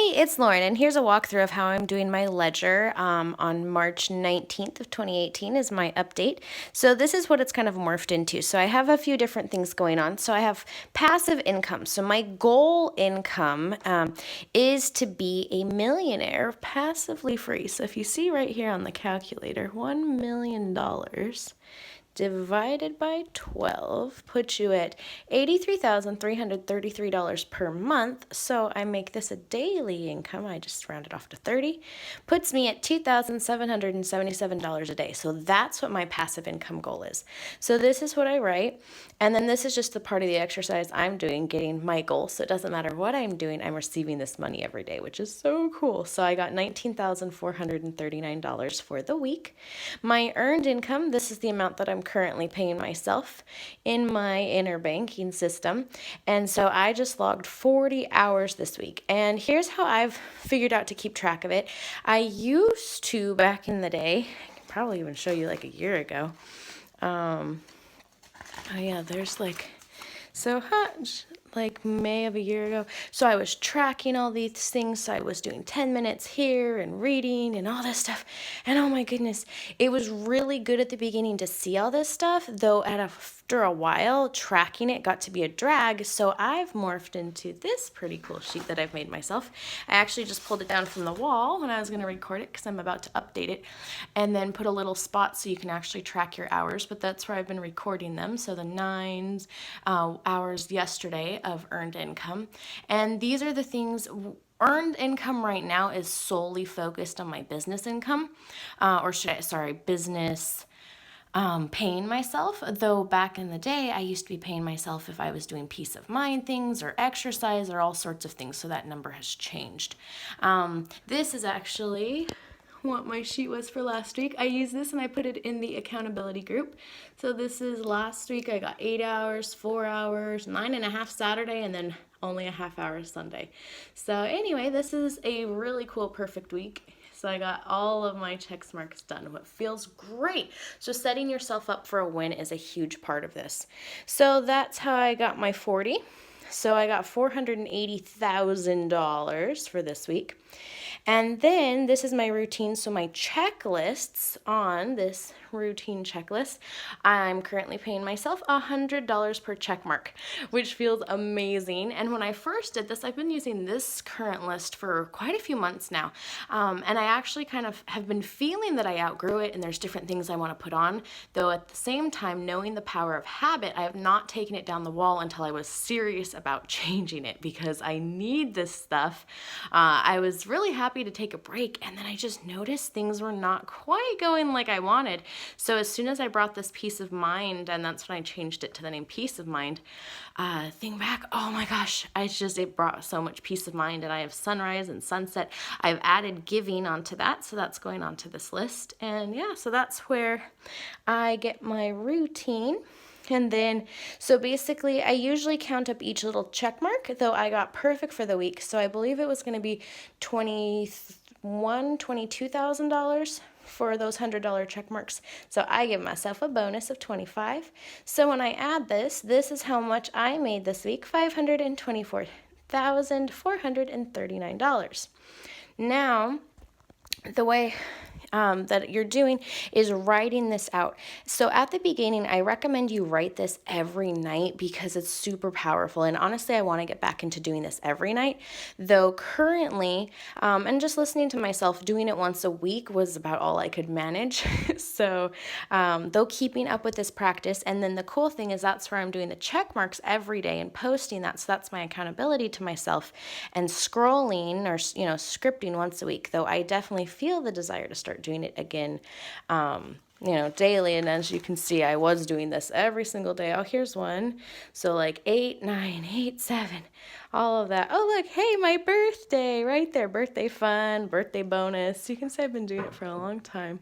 Hey, it's Lauren, and here's a walkthrough of how I'm doing my ledger on March 19th of 2018 is my update. So this is what it's kind of morphed into. So I have a few different things going on. So I have passive income. So my goal income is to be a millionaire passively free. So if you see right here on the calculator, $1 million divided by 12 puts you at $83,333 per month. So I make this a daily income. I just rounded off to 30. Puts me at $2,777 a day. So that's what my passive income goal is. So this is what I write. And then this is just the part of the exercise I'm doing, getting my goal. So it doesn't matter what I'm doing, I'm receiving this money every day, which is so cool. So I got $19,439 for the week. My earned income, this is the amount that I'm currently paying myself in my inner banking system. And so I just logged 40 hours this week. And here's how I've figured out to keep track of it. I used to, back in the day, I can probably even show you like a year ago. Oh yeah, there's like, like May of a year ago. So I was tracking all these things. So I was doing 10 minutes here and reading and all this stuff. And oh my goodness, it was really good at the beginning to see all this stuff, though after a while, tracking it got to be a drag. So I've morphed into this pretty cool sheet that I've made myself. I actually just pulled it down from the wall when I was going to record it because I'm about to update it, and then put a little spot so you can actually track your hours. But that's where I've been recording them. So the 9 hours yesterday of earned income. And these are the things. Earned income right now is solely focused on my business income, business paying myself. Though back in the day, I used to be paying myself if I was doing peace of mind things or exercise or all sorts of things. So that number has changed. This is actually what my sheet was for last week. I used this and I put it in the accountability group. So this is last week. I got 8 hours, 4 hours, 9.5 Saturday, and then only a half hour Sunday. So anyway, this is a really cool, perfect week. So I got all of my check marks done, what feels great. So setting yourself up for a win is a huge part of this. So that's how I got my 40. So I got $480,000 for this week. And then this is my routine. So my checklists on this routine checklist, I'm currently paying myself $100 per check mark, which feels amazing. And when I first did this, I've been using this current list for quite a few months now. And I actually kind of have been feeling that I outgrew it and there's different things I want to put on. Though at the same time, knowing the power of habit, I have not taken it down the wall until I was serious about changing it because I need this stuff. I was really happy to take a break, and then I just noticed things were not quite going like I wanted. So as soon as I brought this peace of mind, and that's when I changed it to the name Peace of Mind, thing back, oh my gosh, it brought so much peace of mind. And I have sunrise and sunset. I've added giving onto that, so that's going onto this list. And yeah, so that's where I get my routine. And then, so basically, I usually count up each little check mark, though I got perfect for the week. So I believe it was going to be $22,000 for those $100 check marks. So I give myself a bonus of 25. So when I add this is how much I made this week, $524,439. Now, the way that you're doing is writing this out. So at the beginning, I recommend you write this every night because it's super powerful. And honestly, I want to get back into doing this every night. Though currently, and just listening to myself, doing it once a week was about all I could manage. So though keeping up with this practice, and then the cool thing is that's where I'm doing the check marks every day and posting that. So that's my accountability to myself, and scrolling or, scripting once a week. Though I definitely feel the desire to start doing it again, daily. And as you can see, I was doing this every single day. Oh, here's one. So like 8, 9, 8, 7, all of that. Oh, look, hey, my birthday right there. Birthday fun, birthday bonus. You can see I've been doing it for a long time.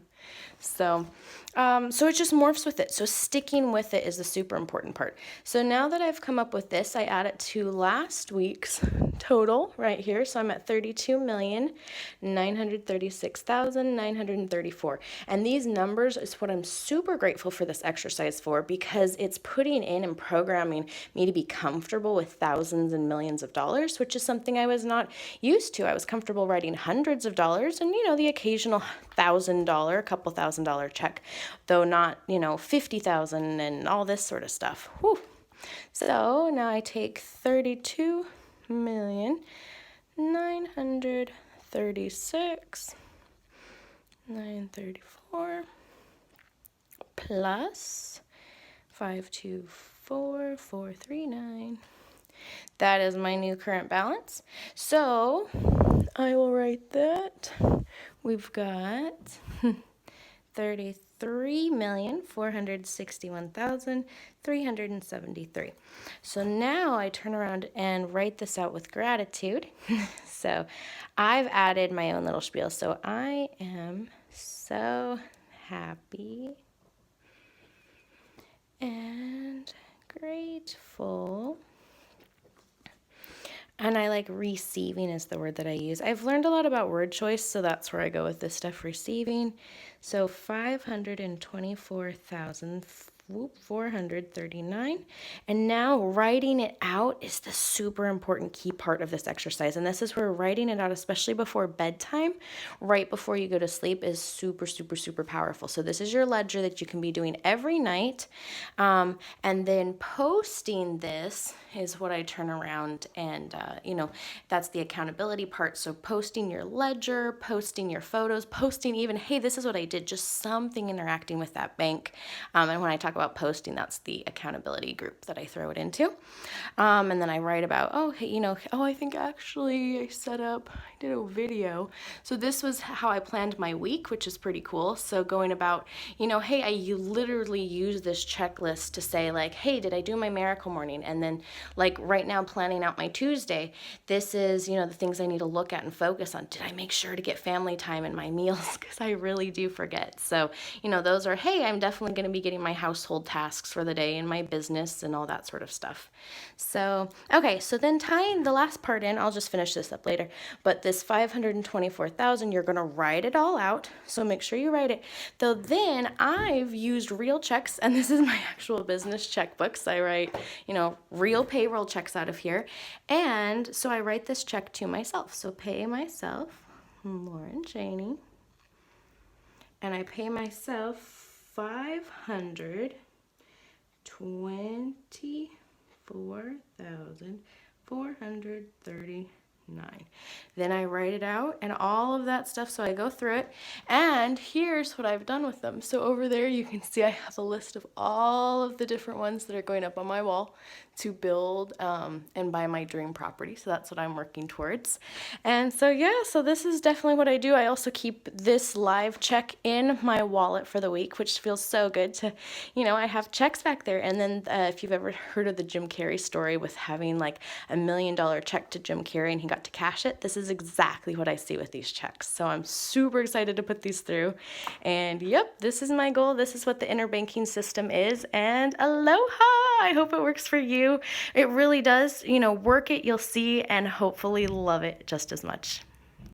So, so it just morphs with it. So sticking with it is the super important part. So now that I've come up with this, I add it to last week's total right here. So I'm at 32,936,934. And these numbers is what I'm super grateful for this exercise for, because it's putting in and programming me to be comfortable with thousands and millions of dollars, which is something I was not used to. I was comfortable writing hundreds of dollars and, the occasional $1,000, couple $1,000 check, though not, 50,000 and all this sort of stuff. Whew. So now I take 32,936,934 plus 524,439. That is my new current balance. So I will write that. We've got 33,461,373. So now I turn around and write this out with gratitude. So I've added my own little spiel. So I am so happy and grateful. And I like receiving is the word that I use. I've learned a lot about word choice, so that's where I go with this stuff, receiving. So 524,439. And now writing it out is the super important key part of this exercise. And this is where writing it out, especially before bedtime, right before you go to sleep, is super, super, super powerful. So this is your ledger that you can be doing every night. And then posting this is what I turn around and, that's the accountability part. So posting your ledger, posting your photos, posting even, hey, this is what I did, just something interacting with that bank. And when I talk about posting, that's the accountability group that I throw it into. And then I write about, I think actually I did a video. So this was how I planned my week, which is pretty cool. So going about, hey, you literally use this checklist to say like, hey, did I do my miracle morning? And then like right now planning out my Tuesday, this is, the things I need to look at and focus on. Did I make sure to get family time in my meals? Because I really do forget. So, those are, hey, I'm definitely going to be getting my household tasks for the day and my business and all that sort of stuff. So, okay, so then tying the last part in, I'll just finish this up later, but this 524,000, you're going to write it all out. So make sure you write it. Though then I've used real checks, and this is my actual business checkbooks. I write, real payroll checks out of here. And so I write this check to myself. So pay myself, Lauren Cheney, and I pay myself $524,439. Then I write it out and all of that stuff. So I go through it, and here's what I've done with them. So over there you can see I have a list of all of the different ones that are going up on my wall to build and buy my dream property. So that's what I'm working towards. And so so this is definitely what I do. I also keep this live check in my wallet for the week, which feels so good to, I have checks back there. And then if you've ever heard of the Jim Carrey story with having like $1 million check to Jim Carrey and he got to cash it, this is exactly what I see with these checks. So I'm super excited to put these through. And yep, this is my goal. This is what the interbanking system is. And aloha! I hope it works for you. It really does. Work it, you'll see, and hopefully love it just as much.